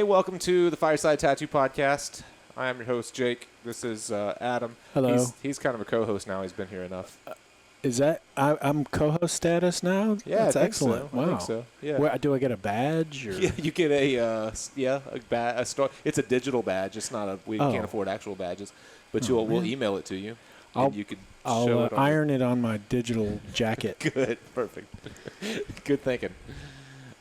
Hey, welcome to the Fireside Tattoo Podcast. I am your host, Jake. This is Adam. Hello. He's kind of a co-host now. He's been here enough. Is that I'm co-host status now? Yeah, that's I think excellent. So. Wow. I think so. Yeah. Where, do I get a badge? Or? Yeah, you get a It's a digital badge. It's not a. We can't afford actual badges, but we'll email it to you. You could. I'll iron it on my digital jacket. Good. Perfect. Good thinking.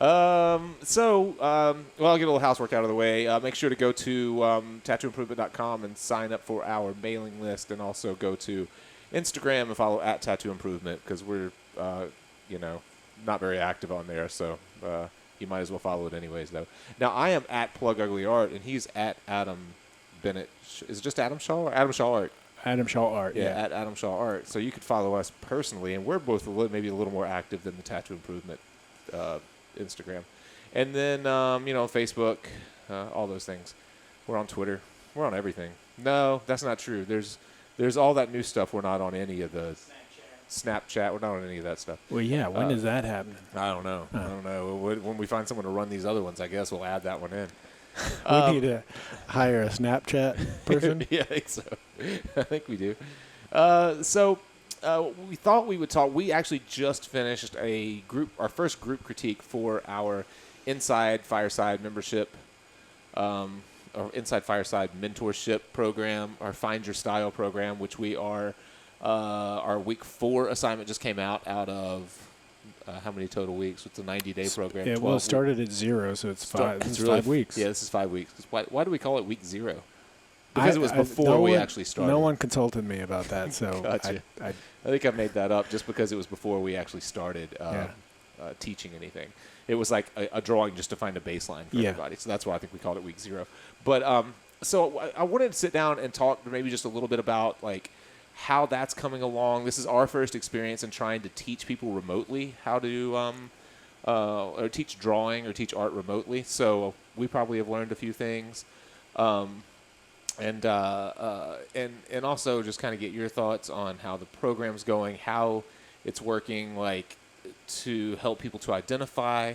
I'll get a little housework out of the way. Make sure to go to tattooimprovement.com and sign up for our mailing list, and also go to Instagram and follow @tattooimprovement, because we're, not very active on there. So you might as well follow it anyways, though. Now, I am @PlugUglyArt, and he's @Adam Bennett. Is it just Adam Shaw or Adam Shaw Art? Adam Shaw Art. Yeah, @Adam Shaw Art. So you could follow us personally, and we're both maybe a little more active than the Tattoo Improvement Instagram. And then, Facebook, all those things. We're on Twitter. We're on everything. No, that's not true. There's all that new stuff. We're not on any of the Snapchat. We're not on any of that stuff. Well, yeah. When is that happening? I don't know. I don't know. When we find someone to run these other ones, I guess we'll add that one in. We need to hire a Snapchat person. Yeah, I think so. I think we do. We thought we would talk. We actually just finished our first group critique for our Inside Fireside membership, or Inside Fireside mentorship program, our Find Your Style program, which we are, our week 4 assignment just came out of how many total weeks? It's a 90-day program. Yeah, well, it started at 0, so it's 5. It's 5 weeks. Yeah, this is 5 weeks. Why do we call it week 0? Because it was before we actually started. No one consulted me about that, so gotcha. I think I made that up just because it was before we actually started teaching anything. It was like a drawing just to find a baseline for everybody. So that's why I think we called it week 0. But so I wanted to sit down and talk maybe just a little bit about like how that's coming along. This is our first experience in trying to teach people remotely how to or teach drawing or teach art remotely. So we probably have learned a few things. And also just kind of get your thoughts on how the program's going, how it's working, like to help people to identify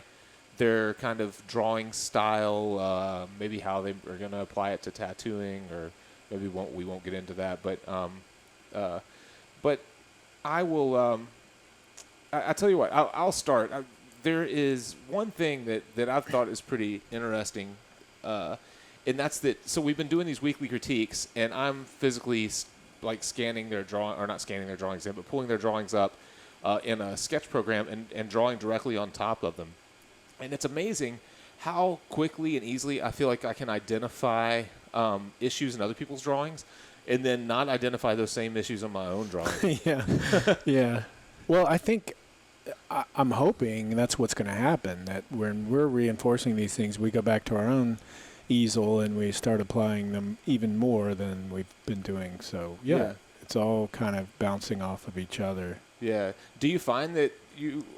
their kind of drawing style, maybe how they are going to apply it to tattooing, or maybe we won't get into that. But I will. I tell you what, I'll start. There is one thing that I've thought is pretty interesting. And that's that. So we've been doing these weekly critiques, and I'm physically like scanning their drawing, or not scanning their drawings in, but pulling their drawings up in a sketch program and drawing directly on top of them. And it's amazing how quickly and easily I feel like I can identify issues in other people's drawings, and then not identify those same issues on my own drawing. Yeah. Well, I think I'm hoping that's what's going to happen. That when we're reinforcing these things, we go back to our own easel and we start applying them even more than we've been doing. So it's all kind of bouncing off of each other. Yeah. Do you find that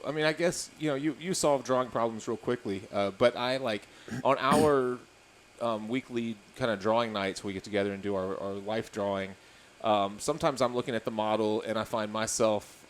I guess you solve drawing problems real quickly, but I like on our weekly kind of drawing nights, we get together and do our life drawing. Sometimes I'm looking at the model and I find myself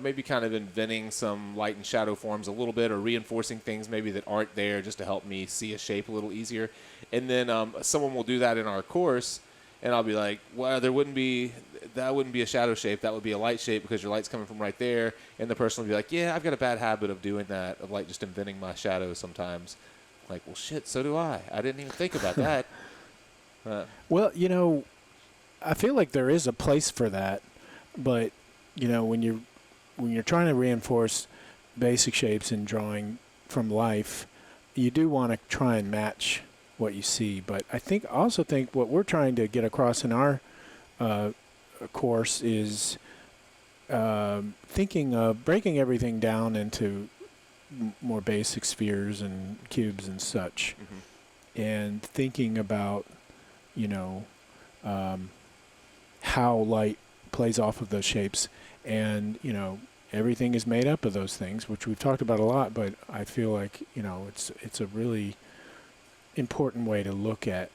maybe kind of inventing some light and shadow forms a little bit, or reinforcing things maybe that aren't there just to help me see a shape a little easier. And then someone will do that in our course, and I'll be like, well, that wouldn't be a shadow shape. That would be a light shape because your light's coming from right there. And the person will be like, yeah, I've got a bad habit of doing that, of like just inventing my shadows sometimes. Like, well, shit, so do I. I didn't even think about that. Well, I feel like there is a place for that, but when you're trying to reinforce basic shapes in drawing from life, you do want to try and match what you see. But I also think what we're trying to get across in our course is thinking of breaking everything down into more basic spheres and cubes and such, and thinking about, how light plays off of those shapes. And, everything is made up of those things, which we've talked about a lot, but I feel like, it's a really important way to look at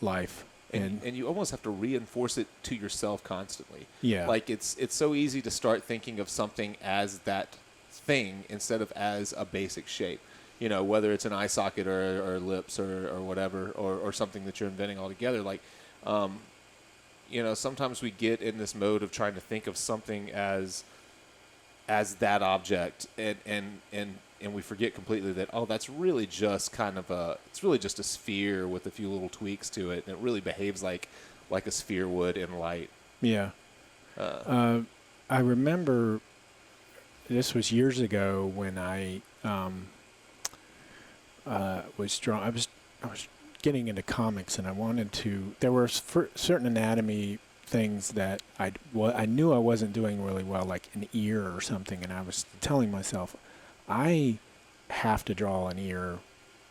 life. And you almost have to reinforce it to yourself constantly. Yeah. Like it's so easy to start thinking of something as that thing instead of as a basic shape. whether it's an eye socket or lips or whatever, or something that you're inventing altogether. Like, sometimes we get in this mode of trying to think of something as that object, and we forget completely that, that's really just it's really just a sphere with a few little tweaks to it, and it really behaves like a sphere would in light. Yeah. I remember this was years ago when I was drawing. I was getting into comics, and I wanted to. There were certain anatomy things that I knew I wasn't doing really well, like an ear or something, and I was telling myself, I have to draw an ear,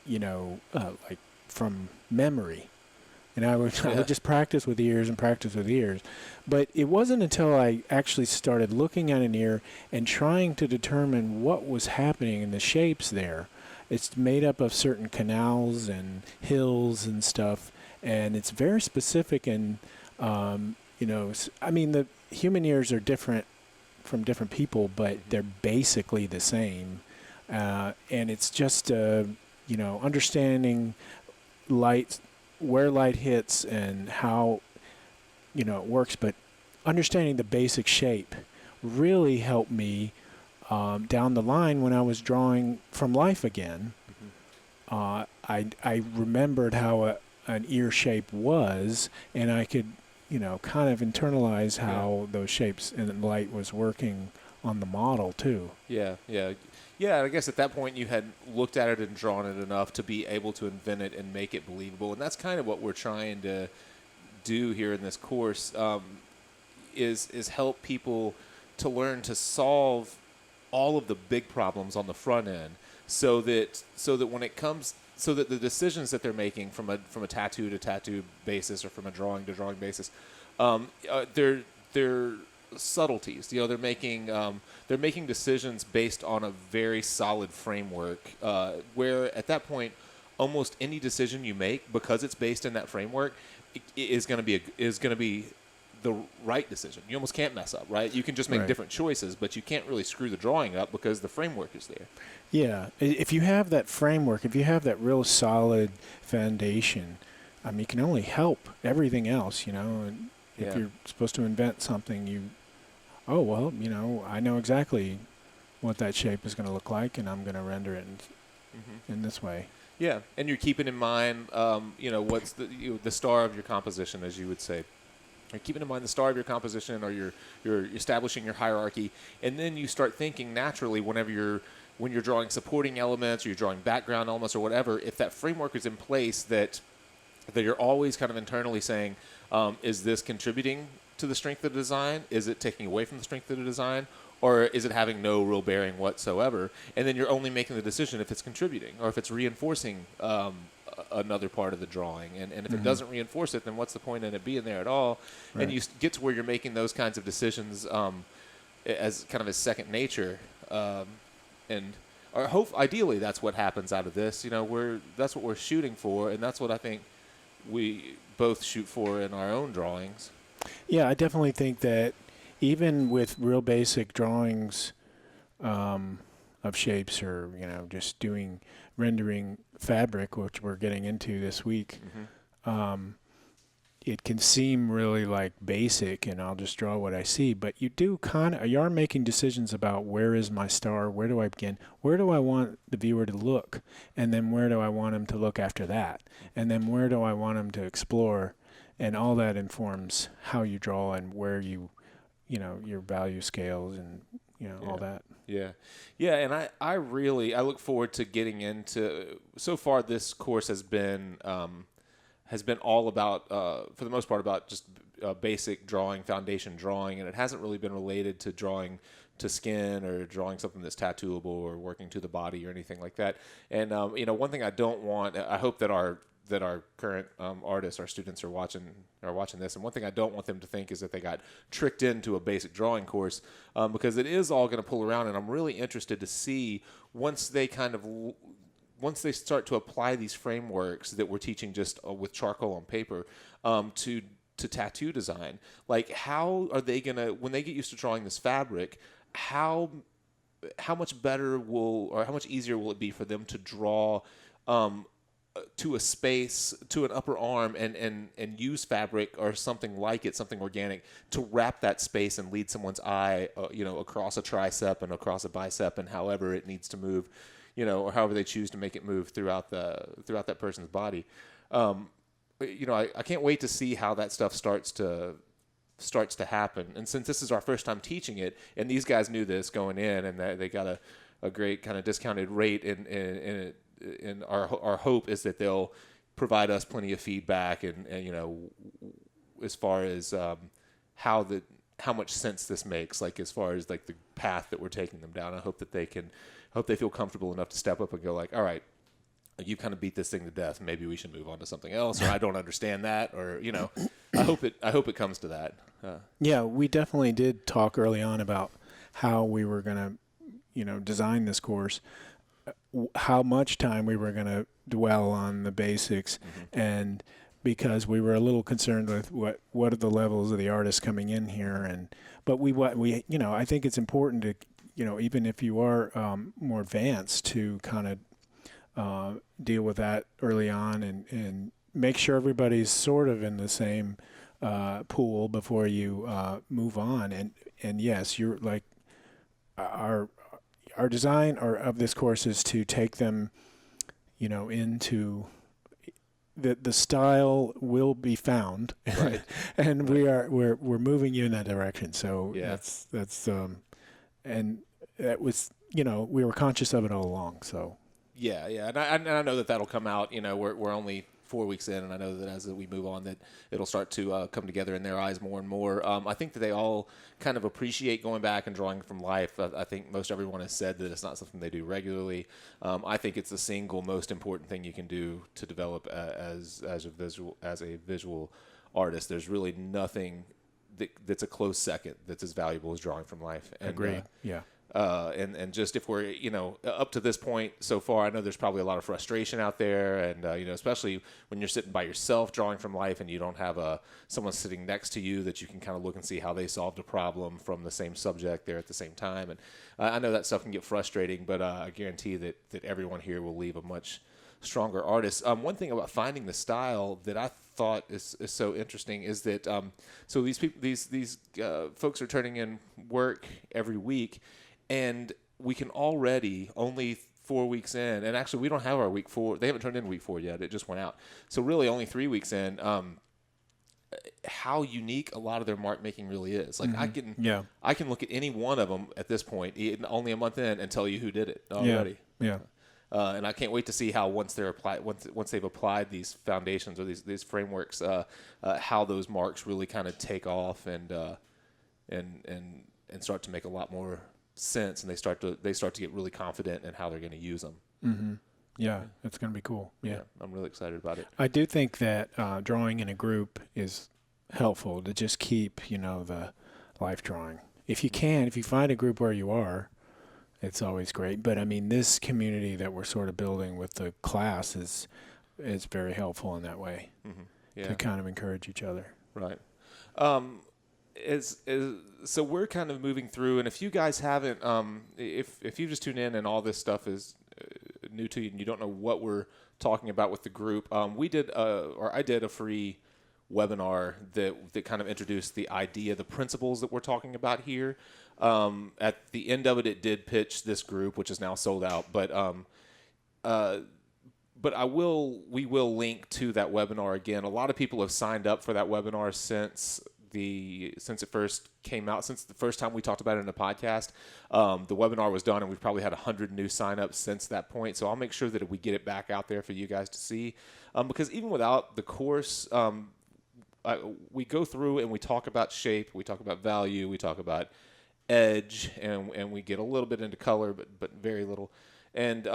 like from memory. And I would just practice with ears. But it wasn't until I actually started looking at an ear and trying to determine what was happening in the shapes there. It's made up of certain canals and hills and stuff, and it's very specific. And, the human ears are different from different people, but they're basically the same. And it's just, understanding light, where light hits and how, it works, but understanding the basic shape really helped me down the line when I was drawing from life again. I remembered how an ear shape was, and I could, kind of internalize how those shapes and light was working on the model too. Yeah. I guess at that point you had looked at it and drawn it enough to be able to invent it and make it believable, and that's kind of what we're trying to do here in this course. Is help people to learn to solve all of the big problems on the front end, so that when it comes, so that the decisions that they're making from a tattoo to tattoo basis, or from a drawing to drawing basis, they're subtleties. They're making decisions based on a very solid framework, where at that point, almost any decision you make, because it's based in that framework, is going to be the right decision. You almost can't mess up, right? You can just make different choices, but you can't really screw the drawing up because the framework is there. Yeah, if you have that framework, if you have that real solid foundation, it can only help everything else, And if you're supposed to invent something, I know exactly what that shape is going to look like, and I'm going to render it in this way. Yeah, and you're keeping in mind, what's the star of your composition, as you would say. You're keeping in mind the star of your composition, or you're establishing your hierarchy, and then you start thinking naturally when you're drawing supporting elements, or you're drawing background elements, or whatever. If that framework is in place, that you're always kind of internally saying, is this contributing to the strength of the design? Is it taking away from the strength of the design? Or is it having no real bearing whatsoever? And then you're only making the decision if it's contributing, or if it's reinforcing another part of the drawing. And if it doesn't reinforce it, then what's the point in it being there at all? Right. And you get to where you're making those kinds of decisions as kind of as second nature. And ideally, that's what happens out of this. That's what we're shooting for, and that's what I think we both shoot for in our own drawings. Yeah, I definitely think that even with real basic drawings of shapes, or just rendering fabric, which we're getting into this week, it can seem really like basic, and I'll just draw what I see. But you are making decisions about, where is my star, where do I begin, where do I want the viewer to look, and then where do I want him to look after that, and then where do I want him to explore. And all that informs how you draw, and where your value scales, and all that. Yeah, and I really look forward to getting into. So far, this course has been all about, for the most part, about just basic drawing, foundation drawing, and it hasn't really been related to drawing to skin, or drawing something that's tattooable, or working to the body, or anything like that. And one thing I don't want, I hope that our current artists, our students, are watching this. And one thing I don't want them to think is that they got tricked into a basic drawing course, because it is all going to pull around. And I'm really interested to see, once they start to apply these frameworks that we're teaching just with charcoal on paper to tattoo design, like, how are they going to, when they get used to drawing this fabric, how how much better or how much easier will it be for them to draw to a space, to an upper arm, and use fabric or something like it, something organic, to wrap that space and lead someone's eye, across a tricep and across a bicep, and however it needs to move, or however they choose to make it move throughout that person's body. I can't wait to see how that stuff starts to happen. And since this is our first time teaching it, and these guys knew this going in, and they got a great kind of discounted rate in it. And our hope is that they'll provide us plenty of feedback and as far as how much sense this makes, like as far as like the path that we're taking them down. I hope that they feel comfortable enough to step up and go like, all right, you kind of beat this thing to death. Maybe we should move on to something else, or I don't understand that, or I hope it comes to that. Yeah, we definitely did talk early on about how we were going to design this course, how much time we were going to dwell on the basics, and because we were a little concerned with what are the levels of the artists coming in here, but we I think it's important to even if you are more advanced, to kind of deal with that early on and make sure everybody's sort of in the same pool before you move on. And yes, you're like our design of this course is to take them, into the style will be found, right. And we're moving you in that direction. So that's and that was we were conscious of it all along. So yeah, and I know that'll come out. We're only 4 weeks in, and I know that as we move on, that it'll start to come together in their eyes more and more. I think that they all kind of appreciate going back and drawing from life. I think most everyone has said that it's not something they do regularly. I think it's the single most important thing you can do to develop as a visual artist. There's really nothing that's a close second that's as valuable as drawing from life. And, agreed. Yeah. And just if we're, up to this point so far, I know there's probably a lot of frustration out there, and, especially when you're sitting by yourself drawing from life and you don't have someone sitting next to you that you can kind of look and see how they solved a problem from the same subject there at the same time. And I know that stuff can get frustrating, but I guarantee that everyone here will leave a much stronger artist. One thing about finding the style that I thought is so interesting is that so these people, these folks are turning in work every week, and we can already, only 4 weeks in, and actually we don't have our week 4. They haven't turned in week 4 yet. It just went out. So really only 3 weeks in, how unique a lot of their mark making really is. Like I can look at any one of them at this point, only a month in, and tell you who did it already. Yeah. And I can't wait to see how once they've applied these foundations or these frameworks, how those marks really kind of take off and start to make a lot more sense, and they start to get really confident in how they're going to use them. Mm-hmm. Yeah, it's going to be cool. Yeah, I'm really excited about it. I do think that drawing in a group is helpful to just keep the life drawing. If you find a group where you are, it's always great. But I mean, this community that we're sort of building with the class is very helpful in that way, to kind of encourage each other. Right. So we're kind of moving through, and if you guys haven't, if you just tune in and all this stuff is new to you and you don't know what we're talking about with the group, I did a free webinar that kind of introduced the idea, the principles that we're talking about here. At the end of it, it did pitch this group, which is now sold out, but we will link to that webinar again. A lot of people have signed up for that webinar since it first came out, since the first time we talked about it in a podcast. The webinar was done, and we've probably had 100 new signups since that point. So I'll make sure that we get it back out there for you guys to see, because even without the course, we go through and we talk about shape, we talk about value, we talk about edge, and we get a little bit into color, but very little. And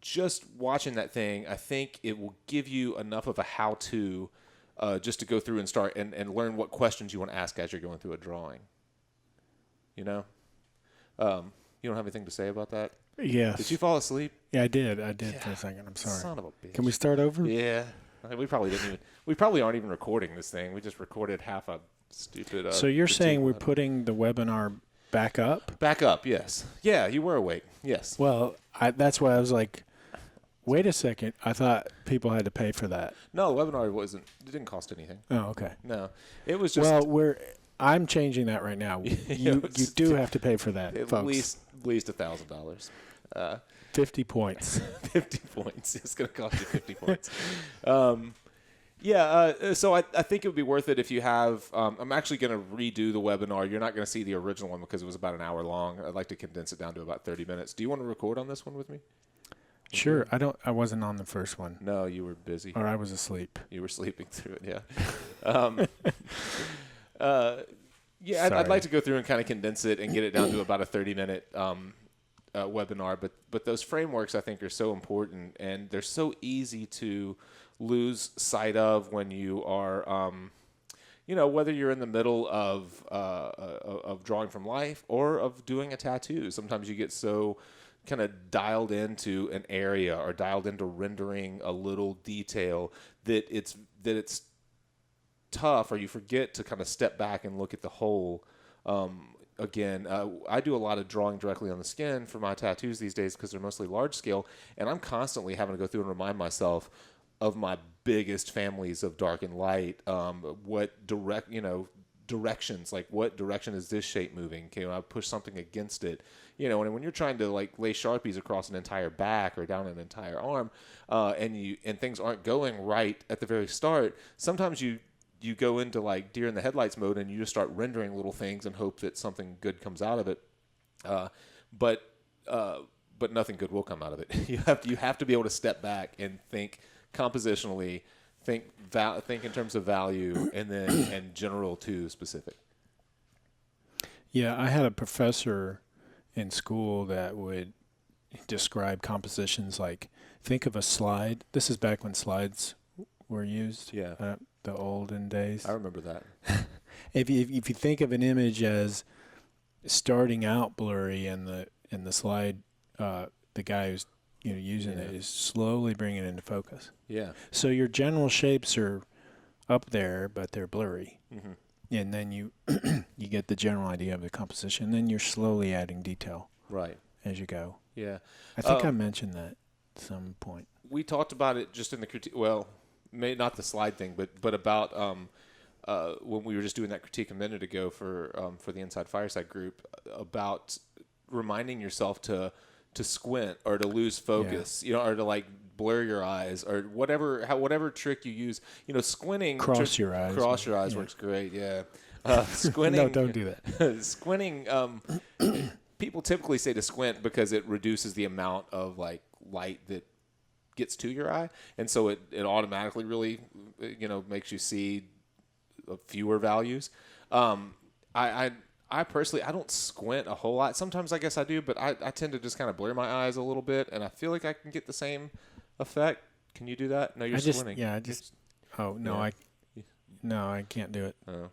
just watching that thing, I think it will give you enough of a how-to just to go through and start and learn what questions you want to ask as you're going through a drawing. You don't have anything to say about that? Yes. Did you fall asleep? Yeah, I did for a second. I'm sorry. Son of a bitch. Can we start over? Yeah. We probably aren't even recording this thing. We just recorded half a stupid. So you're saying we're putting the webinar back up? Back up, yes. Yeah, you were awake. Yes. Well, that's why I was like, wait a second. I thought people had to pay for that. No, the webinar wasn't. It didn't cost anything. Oh, okay. No, it was just. Well, I'm changing that right now. You do have to pay for that, at folks. Least $1,000. 50 points. 50 points. It's going to cost you 50 points. So I think it would be worth it if you have. I'm actually going to redo the webinar. You're not going to see the original one because it was about an hour long. I'd like to condense it down to about 30 minutes. Do you want to record on this one with me? Sure. I wasn't on the first one. No, you were busy. Or I was asleep. You were sleeping through it, yeah. I'd like to go through and kind of condense it and get it down to about a 30-minute webinar. But those frameworks, I think, are so important, and they're so easy to lose sight of when you are, whether you're in the middle of drawing from life or of doing a tattoo. Sometimes you get so kind of dialed into an area or dialed into rendering a little detail that it's tough, or you forget to kind of step back and look at the whole. Again, I do a lot of drawing directly on the skin for my tattoos these days because they're mostly large scale, and I'm constantly having to go through and remind myself of my biggest families of dark and light. What directions, like what direction is this shape moving? Can I push something against it? And when you're trying to like lay Sharpies across an entire back or down an entire arm, and things aren't going right at the very start, sometimes you go into like deer in the headlights mode and you just start rendering little things and hope that something good comes out of it. But nothing good will come out of it. You have to be able to step back and think compositionally, think in terms of value, and general to specific. Yeah, I had a professor in school that would describe compositions like, think of a slide. This is back when slides were used. Yeah. The olden days. I remember that. If you think of an image as starting out blurry and the slide, the guy who's using it is slowly bringing it into focus. Yeah. So your general shapes are up there, but they're blurry. Mm-hmm. And then you you get the general idea of the composition. Then you're slowly adding detail. Right. As you go. Yeah. I think I mentioned that at some point. We talked about it just in the critique. Well, maybe not the slide thing, but about when we were just doing that critique a minute ago for the Inside Fireside group, about reminding yourself to squint or to lose focus, or to like blur your eyes or whatever trick you use. Squinting. Cross your eyes. Cross your eyes works great. Yeah. Squinting. No, don't do that. Squinting. People typically say to squint because it reduces the amount of like light that gets to your eye, and so it automatically really makes you see fewer values. I personally, I don't squint a whole lot. Sometimes I guess I do, but I tend to just kind of blur my eyes a little bit, and I feel like I can get the same effect. Can you do that? No, you're squinting. No, I can't do it. Oh,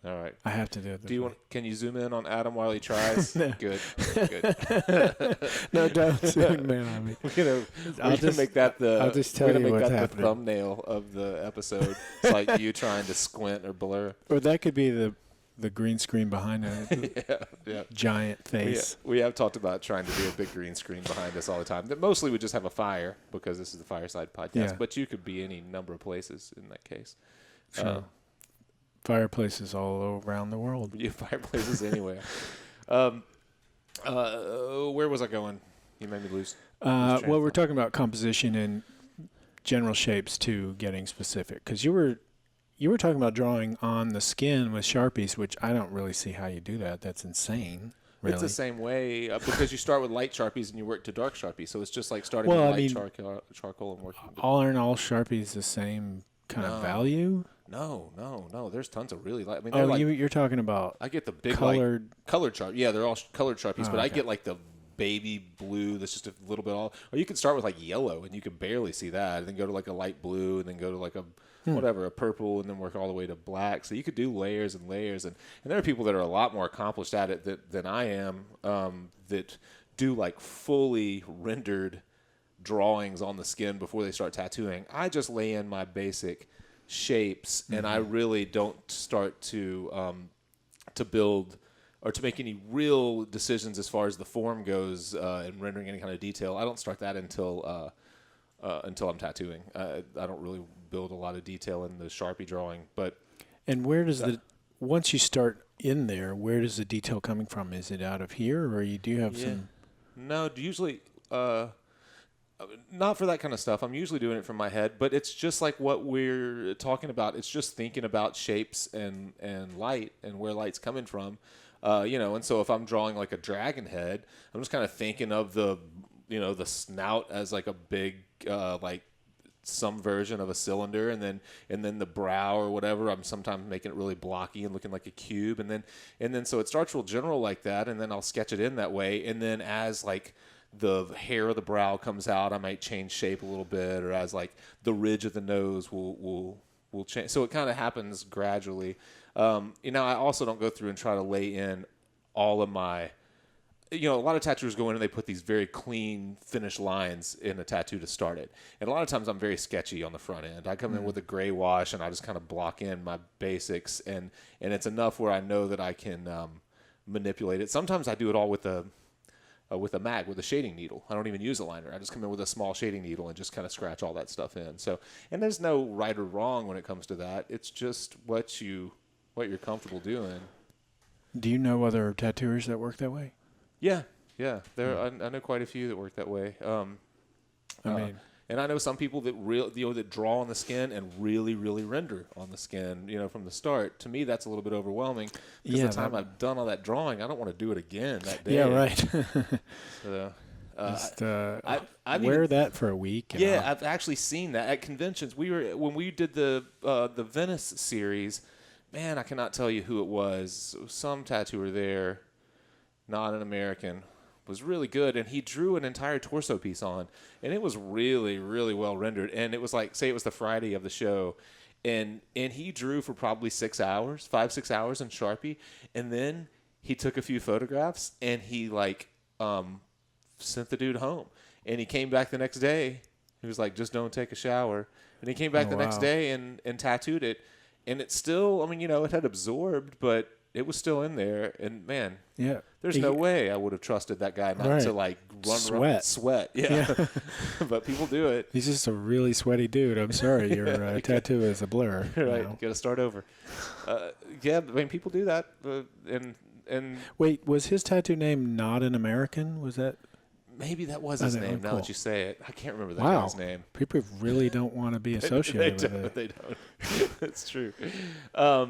all right. I have to do it. Can you zoom in on Adam while he tries? No. Good. No, don't zoom in on me. I'll just make that I'll just tell you what's happening. The thumbnail of the episode. It's like you trying to squint or blur. Or that could be the green screen behind a giant face. We have talked about trying to do a big green screen behind us all the time. That mostly would just have a fire because this is the Fireside podcast. Yeah. But you could be any number of places in that case. Sure. Fireplaces all around the world. Yeah, fireplaces anywhere. Where was I going? You made me lose. Well, we're talking about composition and general shapes too, getting specific. Because you were talking about drawing on the skin with Sharpies, which I don't really see how you do that. That's insane. Really. It's the same way because you start with light Sharpies and you work to dark Sharpies. So it's just like starting with light charcoal and working. Aren't all Sharpies the same kind of value? No. There's tons of really light. I mean, you're talking about. I get the big colored Sharpies. Yeah, they're all colored Sharpies, but I get like the baby blue that's just a little bit all. Or you could start with like yellow and you could barely see that, and then go to like a light blue, and then go to like a a purple, and then work all the way to black. So you could do layers and layers, and there are people that are a lot more accomplished at it than I am, that do like fully rendered drawings on the skin before they start tattooing. I just lay in my basic shapes, and I really don't start to build to make any real decisions as far as the form goes and rendering any kind of detail. I don't start that until I'm tattooing. I don't really build a lot of detail in the Sharpie drawing. And where does once you start in there, where does the detail coming from? Is it out of here, or you do have some? No, usually not for that kind of stuff. I'm usually doing it from my head, but it's just like what we're talking about. It's just thinking about shapes and light and where light's coming from. And so if I'm drawing like a dragon head, I'm just kind of thinking of the snout as like a big, like some version of a cylinder, and then the brow or whatever, I'm sometimes making it really blocky and looking like a cube. And then so it starts real general like that. And then I'll sketch it in that way. And then as like the hair of the brow comes out, I might change shape a little bit, or as like the ridge of the nose will change. So it kind of happens gradually. I also don't go through and try to lay in all of my, a lot of tattooers go in and they put these very clean finished lines in a tattoo to start it. And a lot of times I'm very sketchy on the front end. I come in with a gray wash and I just kind of block in my basics, and it's enough where I know that I can manipulate it. Sometimes I do it all with a mag, with a shading needle. I don't even use a liner. I just come in with a small shading needle and just kind of scratch all that stuff in. So, and there's no right or wrong when it comes to that. It's just what you're comfortable doing. Do you know other tattooers that work that way? Yeah. I know quite a few that work that way. And I know some people that that draw on the skin and really, really render on the skin, from the start. To me, that's a little bit overwhelming because the time I've done all that drawing, I don't want to do it again that day. Yeah, right. So, I've wear that for a week. I've actually seen that at conventions. When we did the Venice series. Man, I cannot tell you who it was. Some tattooer there, not an American, was really good, and he drew an entire torso piece on, and it was really, really well rendered. And it was like, say it was the Friday of the show, and he drew for probably 6 hours, 5-6 hours in Sharpie, and then he took a few photographs, and he sent the dude home. And he came back the next day. He was like, just don't take a shower. And he came back the next day and tattooed it. And it's still, it had absorbed, but it was still in there. And, man, there's no way I would have trusted that guy not to, run sweat. Yeah. But people do it. He's just a really sweaty dude. I'm sorry. Your tattoo is a blur. Right. Got to start over. People do that. And wait, was his tattoo name Not an American? Was that? Maybe that was his name, now that you say it. I can't remember that guy's name. People really don't want to be associated with it. They don't. That's true. I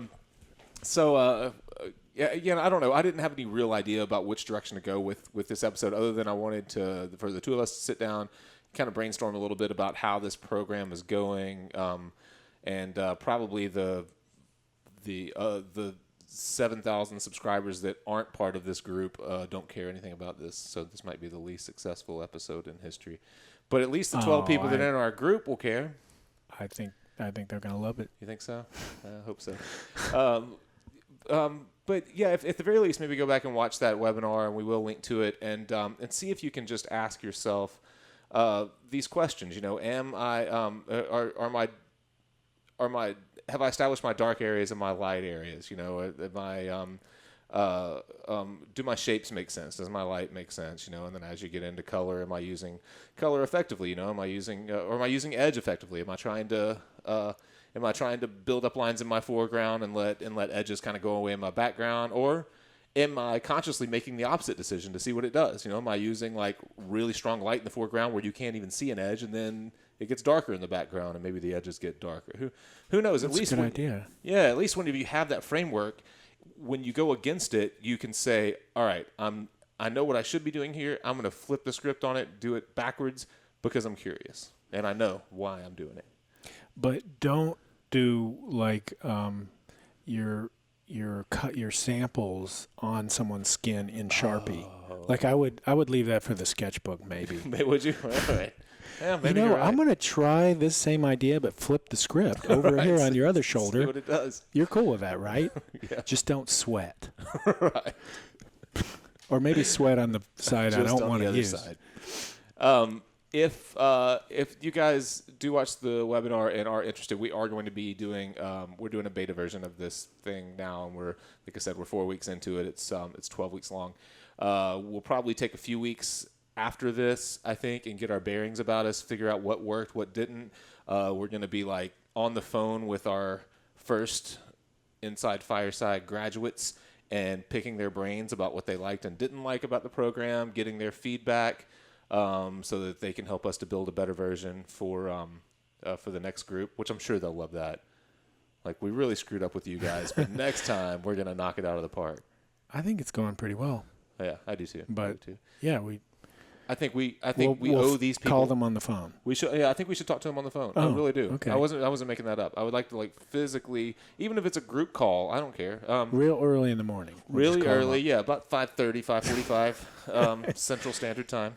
don't know. I didn't have any real idea about which direction to go with this episode, other than I wanted for the two of us to sit down, kind of brainstorm a little bit about how this program is going, and probably the 7,000 subscribers that aren't part of this group don't care anything about this, so this might be the least successful episode in history. But at least the 12 people that are in our group will care. I think they're going to love it. You think so? I hope so. But yeah, if at the very least, maybe go back and watch that webinar, and we will link to it, and see if you can just ask yourself these questions. Have I established my dark areas and my light areas? Do my shapes make sense? Does my light make sense? And then as you get into color, am I using color effectively? Am I using edge effectively? Am I trying to build up lines in my foreground and let edges kind of go away in my background, or am I consciously making the opposite decision to see what it does? Am I using like really strong light in the foreground where you can't even see an edge, and then it gets darker in the background and maybe the edges get darker? Who knows? That's a good idea. Yeah, at least when you have that framework, when you go against it, you can say, all right, I know what I should be doing here. I'm going to flip the script on it, do it backwards because I'm curious and I know why I'm doing it. But don't do like your samples on someone's skin in Sharpie. Like I would leave that for the sketchbook, maybe. Would you? All right. Yeah, maybe you're right. I'm going to try this same idea, but flip the script over here on your other shoulder. See what it does. You're cool with that, right? Yeah. Just don't sweat. Right. Or maybe sweat on the side I don't want to use. Side. if you guys do watch the webinar and are interested, we are going to be doing we're doing a beta version of this thing now, and we're, like I said, we're 4 weeks into it. It's 12 weeks long. We'll probably take a few weeks after this, I think, and get our bearings about us, figure out what worked, what didn't. We're going to be like on the phone with our first Inside Fireside graduates and picking their brains about what they liked and didn't like about the program, getting their feedback, so that they can help us to build a better version for the next group, which I'm sure they'll love that. Like, we really screwed up with you guys, but next time we're going to knock it out of the park. I think it's going pretty well. Yeah, I do too. But, I do too. Yeah, I think we owe these people. Call them on the phone. We should. Yeah, I think we should talk to them on the phone. I really do. Okay. I wasn't making that up. I would like to, like, physically, even if it's a group call, I don't care. Real early in the morning. Really early, yeah, about 5:30, 5:45 Central Standard Time.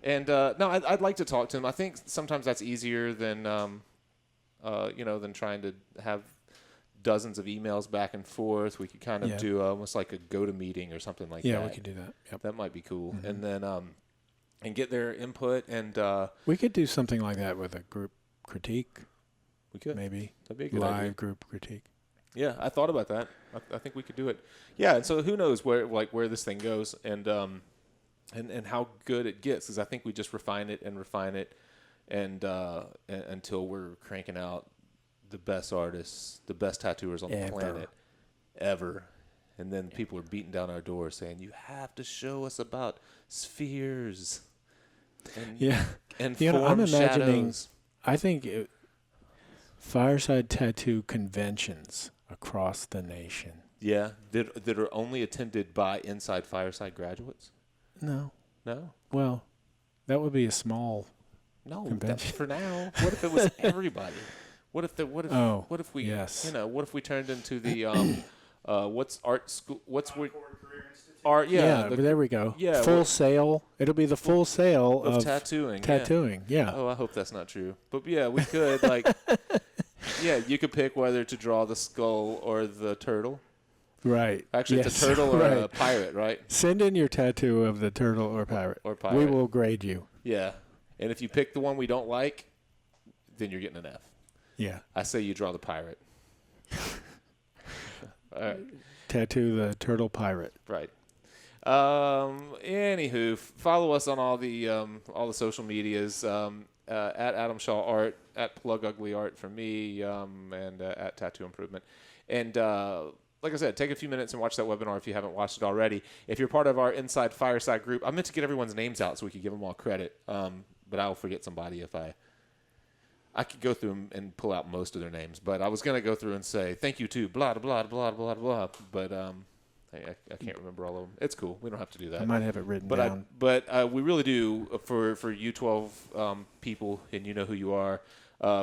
And no, I'd like to talk to them. I think sometimes that's easier than than trying to have dozens of emails back and forth. We could kind of do almost like a go-to-meeting or something like that. Yeah, we could do that. Yep. That might be cool. Mm-hmm. And then and get their input. And we could do something like that with a group critique. We could. Maybe. That'd be a good live idea. Group critique. Yeah, I thought about that. I think we could do it. Yeah, and so who knows where this thing goes and how good it gets, because I think we just refine it and until we're cranking out the best artists, the best tattooers on the planet ever. And then people are beating down our door saying, you have to show us about spheres and form I'm imagining, shadows. I think Fireside tattoo conventions across the nation. Yeah, that are only attended by Inside Fireside graduates? No. No? Well, that would be a small convention. For now. What if it was everybody? What if we turned into the what's art school? What's we art? Yeah, there we go. Yeah, full sale. It'll be the full sale of tattooing. Tattooing. Yeah. Oh, I hope that's not true. But yeah, we could you could pick whether to draw the skull or the turtle. Right. Actually, it's a turtle or a pirate, right? Send in your tattoo of the turtle or pirate. We will grade you. Yeah. And if you pick the one we don't like, then you're getting an F. Yeah. I say you draw the pirate. All right. Tattoo the turtle pirate. Right. Anywho, follow us on all the social medias, at Adam Shaw Art, at Plug Ugly Art for me, and at Tattoo Improvement. And like I said, take a few minutes and watch that webinar if you haven't watched it already. If you're part of our Inside Fireside group, I meant to get everyone's names out so we could give them all credit, but I'll forget somebody if I could go through them and pull out most of their names. But I was going to go through and say, thank you to blah, blah, blah, blah, blah, but I can't remember all of them. It's cool. We don't have to do that. I might have it written down. But we really do, for you 12 people, and you know who you are,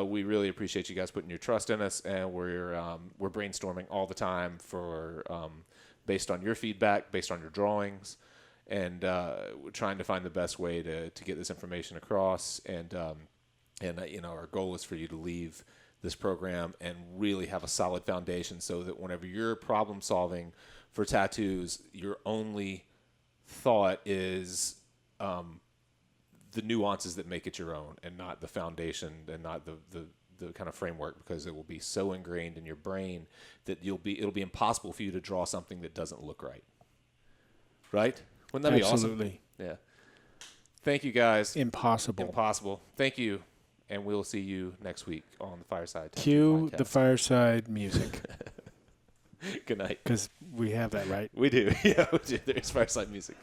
we really appreciate you guys putting your trust in us, and we're brainstorming all the time for based on your feedback, based on your drawings, and we're trying to find the best way to get this information across. And our goal is for you to leave this program and really have a solid foundation, so that whenever you're problem solving for tattoos, your only thought is the nuances that make it your own, and not the foundation, and not the kind of framework, because it will be so ingrained in your brain that it'll be impossible for you to draw something that doesn't look right. Right? Wouldn't that be awesome? Absolutely. Yeah. Thank you, guys. Impossible. Thank you. And we'll see you next week on the Fireside. Cue the Fireside music. Good night. Because we have that, right? We do. Yeah, we do. There's Fireside music.